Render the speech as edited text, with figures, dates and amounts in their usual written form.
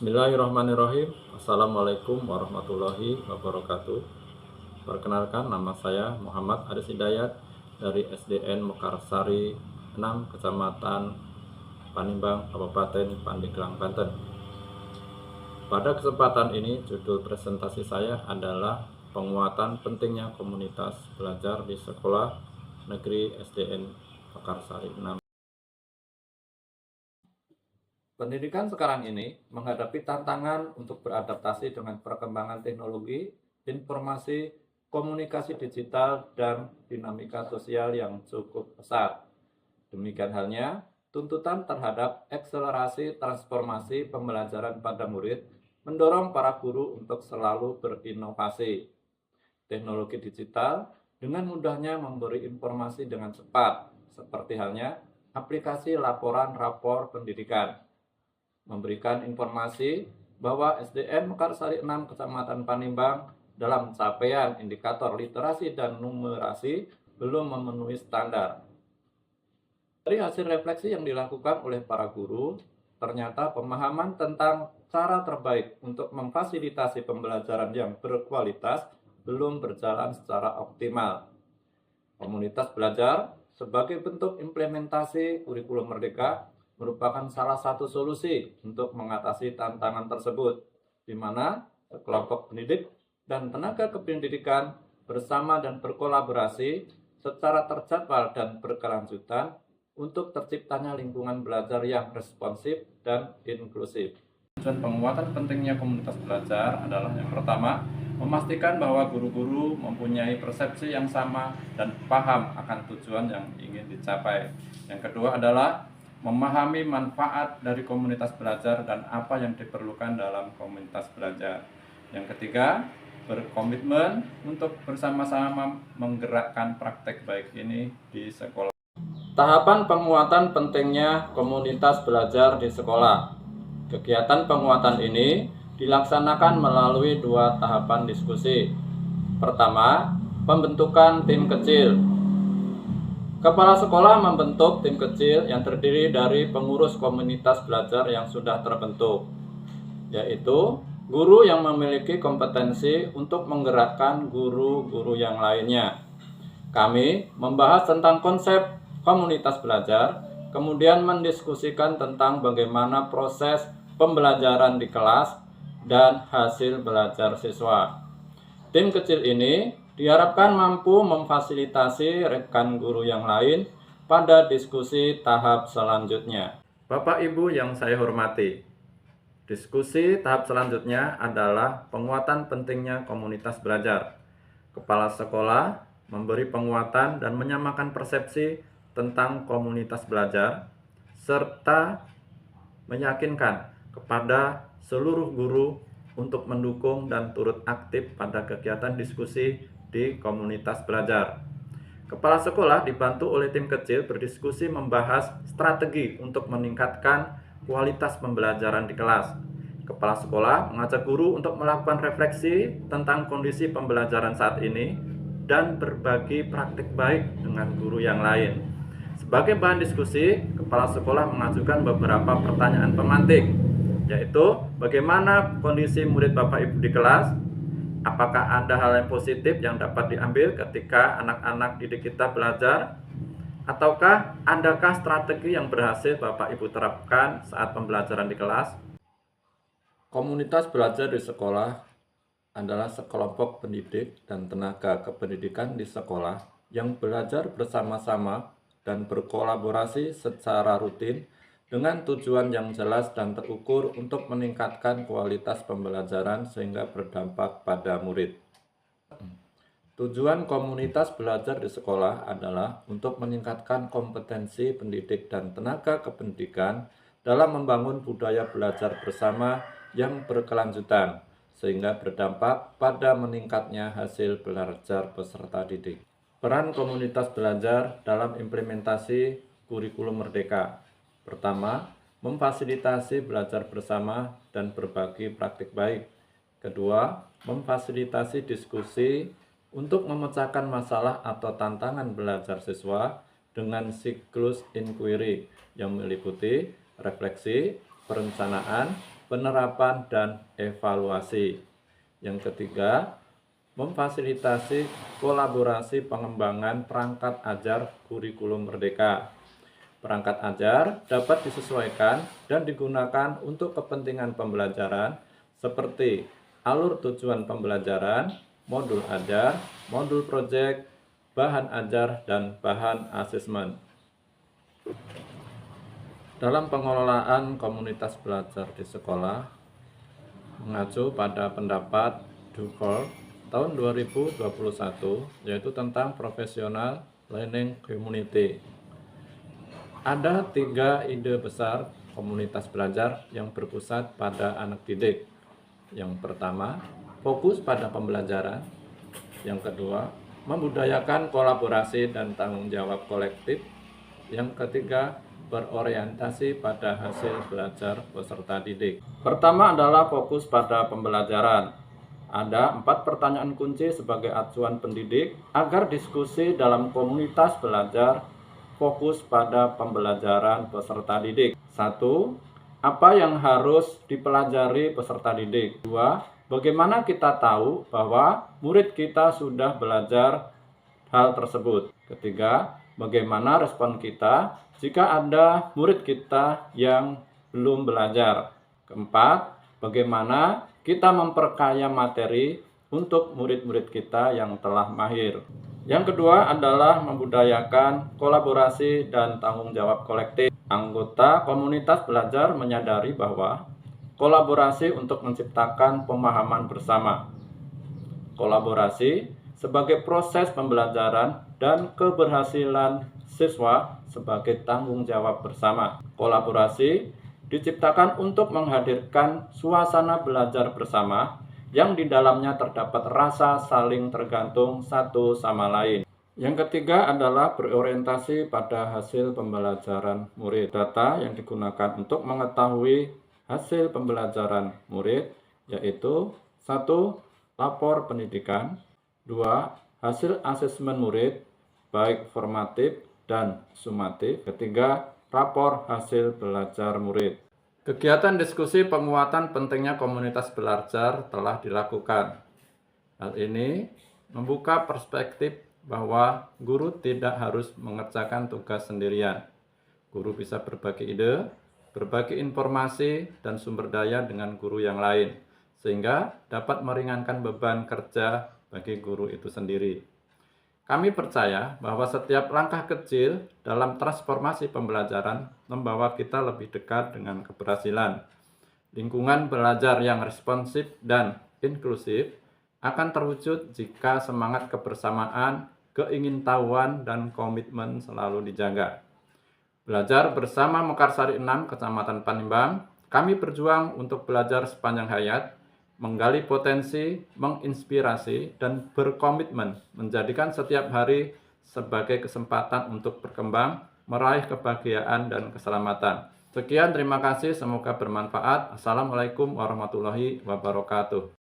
Bismillahirrahmanirrahim. Assalamualaikum warahmatullahi wabarakatuh. Perkenalkan, nama saya Muhammad Aris Hidayat dari SDN Mekarsari 6, Kecamatan Panimbang, Kabupaten Pandeglang, Banten. Pada kesempatan ini, judul presentasi saya adalah penguatan pentingnya komunitas belajar di sekolah negeri SDN Mekarsari 6. Pendidikan sekarang ini menghadapi tantangan untuk beradaptasi dengan perkembangan teknologi, informasi, komunikasi digital, dan dinamika sosial yang cukup pesat. Demikian halnya, tuntutan terhadap akselerasi transformasi pembelajaran pada murid mendorong para guru untuk selalu berinovasi. Teknologi digital dengan mudahnya memberi informasi dengan cepat, seperti halnya aplikasi laporan rapor pendidikan, memberikan informasi bahwa SDN Mekarsari 6 Kecamatan Panimbang dalam capaian indikator literasi dan numerasi belum memenuhi standar. Dari hasil refleksi yang dilakukan oleh para guru, ternyata pemahaman tentang cara terbaik untuk memfasilitasi pembelajaran yang berkualitas belum berjalan secara optimal. Komunitas belajar sebagai bentuk implementasi kurikulum merdeka merupakan salah satu solusi untuk mengatasi tantangan tersebut, di mana kelompok pendidik dan tenaga kependidikan bersama dan berkolaborasi secara terjadwal dan berkelanjutan untuk terciptanya lingkungan belajar yang responsif dan inklusif. Tujuan penguatan pentingnya komunitas belajar adalah yang pertama, memastikan bahwa guru-guru mempunyai persepsi yang sama dan paham akan tujuan yang ingin dicapai. Yang kedua adalah memahami manfaat dari komunitas belajar dan apa yang diperlukan dalam komunitas belajar. Yang ketiga, berkomitmen untuk bersama-sama menggerakkan praktek baik ini di sekolah. Tahapan penguatan pentingnya komunitas belajar di sekolah. Kegiatan penguatan ini dilaksanakan melalui dua tahapan diskusi. Pertama, pembentukan tim kecil. Kepala sekolah membentuk tim kecil yang terdiri dari pengurus komunitas belajar yang sudah terbentuk, yaitu guru yang memiliki kompetensi untuk menggerakkan guru-guru yang lainnya. Kami membahas tentang konsep komunitas belajar, kemudian mendiskusikan tentang bagaimana proses pembelajaran di kelas dan hasil belajar siswa. Tim kecil ini diharapkan mampu memfasilitasi rekan guru yang lain pada diskusi tahap selanjutnya. Bapak Ibu yang saya hormati, diskusi tahap selanjutnya adalah penguatan pentingnya komunitas belajar. Kepala sekolah memberi penguatan dan menyamakan persepsi tentang komunitas belajar, serta meyakinkan kepada seluruh guru untuk mendukung dan turut aktif pada kegiatan diskusi di komunitas belajar. Kepala sekolah dibantu oleh tim kecil berdiskusi membahas strategi untuk meningkatkan kualitas pembelajaran di kelas. Kepala sekolah mengajak guru untuk melakukan refleksi tentang kondisi pembelajaran saat ini dan berbagi praktik baik dengan guru yang lain. Sebagai bahan diskusi, kepala sekolah mengajukan beberapa pertanyaan pemantik, yaitu bagaimana kondisi murid Bapak Ibu di kelas, apakah ada hal yang positif yang dapat diambil ketika anak-anak didik kita belajar, ataukah adakah strategi yang berhasil Bapak Ibu terapkan saat pembelajaran di kelas? Komunitas belajar di sekolah adalah sekelompok pendidik dan tenaga kependidikan di sekolah yang belajar bersama-sama dan berkolaborasi secara rutin dengan tujuan yang jelas dan terukur untuk meningkatkan kualitas pembelajaran sehingga berdampak pada murid. Tujuan komunitas belajar di sekolah adalah untuk meningkatkan kompetensi pendidik dan tenaga kependidikan dalam membangun budaya belajar bersama yang berkelanjutan, sehingga berdampak pada meningkatnya hasil belajar peserta didik. Peran komunitas belajar dalam implementasi kurikulum merdeka. Pertama, memfasilitasi belajar bersama dan berbagi praktik baik. Kedua, memfasilitasi diskusi untuk memecahkan masalah atau tantangan belajar siswa dengan siklus inquiry yang meliputi refleksi, perencanaan, penerapan, dan evaluasi. Yang ketiga, memfasilitasi kolaborasi pengembangan perangkat ajar kurikulum merdeka. Perangkat ajar dapat disesuaikan dan digunakan untuk kepentingan pembelajaran seperti alur tujuan pembelajaran, modul ajar, modul proyek, bahan ajar, dan bahan asesmen. Dalam pengelolaan komunitas belajar di sekolah, mengacu pada pendapat Dufour tahun 2021, yaitu tentang professional learning community. Ada 3 ide besar komunitas belajar yang berpusat pada anak didik. Yang pertama, fokus pada pembelajaran. Yang kedua, membudayakan kolaborasi dan tanggung jawab kolektif. Yang ketiga, berorientasi pada hasil belajar peserta didik. Pertama adalah fokus pada pembelajaran. Ada 4 pertanyaan kunci sebagai acuan pendidik agar diskusi dalam komunitas belajar fokus pada pembelajaran peserta didik. 1. Apa yang harus dipelajari peserta didik? 2. Bagaimana kita tahu bahwa murid kita sudah belajar hal tersebut? Ketiga, bagaimana respon kita jika ada murid kita yang belum belajar? Keempat, bagaimana kita memperkaya materi untuk murid-murid kita yang telah mahir. Yang kedua adalah membudayakan kolaborasi dan tanggung jawab kolektif. Anggota komunitas belajar menyadari bahwa kolaborasi untuk menciptakan pemahaman bersama. Kolaborasi sebagai proses pembelajaran dan keberhasilan siswa sebagai tanggung jawab bersama. Kolaborasi diciptakan untuk menghadirkan suasana belajar bersama yang di dalamnya terdapat rasa saling tergantung satu sama lain. Yang ketiga adalah berorientasi pada hasil pembelajaran murid. Data yang digunakan untuk mengetahui hasil pembelajaran murid yaitu 1. Lapor pendidikan, 2. Hasil asesmen murid baik formatif dan sumatif, ketiga rapor hasil belajar murid. Kegiatan diskusi penguatan pentingnya komunitas belajar telah dilakukan. Hal ini membuka perspektif bahwa guru tidak harus mengerjakan tugas sendirian. Guru bisa berbagi ide, berbagi informasi, dan sumber daya dengan guru yang lain, sehingga dapat meringankan beban kerja bagi guru itu sendiri. Kami percaya bahwa setiap langkah kecil dalam transformasi pembelajaran membawa kita lebih dekat dengan keberhasilan. Lingkungan belajar yang responsif dan inklusif akan terwujud jika semangat kebersamaan, keingintahuan, dan komitmen selalu dijaga. Belajar bersama Mekarsari 6, Kecamatan Panimbang, kami berjuang untuk belajar sepanjang hayat, menggali potensi, menginspirasi, dan berkomitmen menjadikan setiap hari sebagai kesempatan untuk berkembang, meraih kebahagiaan dan keselamatan. Sekian, terima kasih, semoga bermanfaat. Assalamualaikum warahmatullahi wabarakatuh.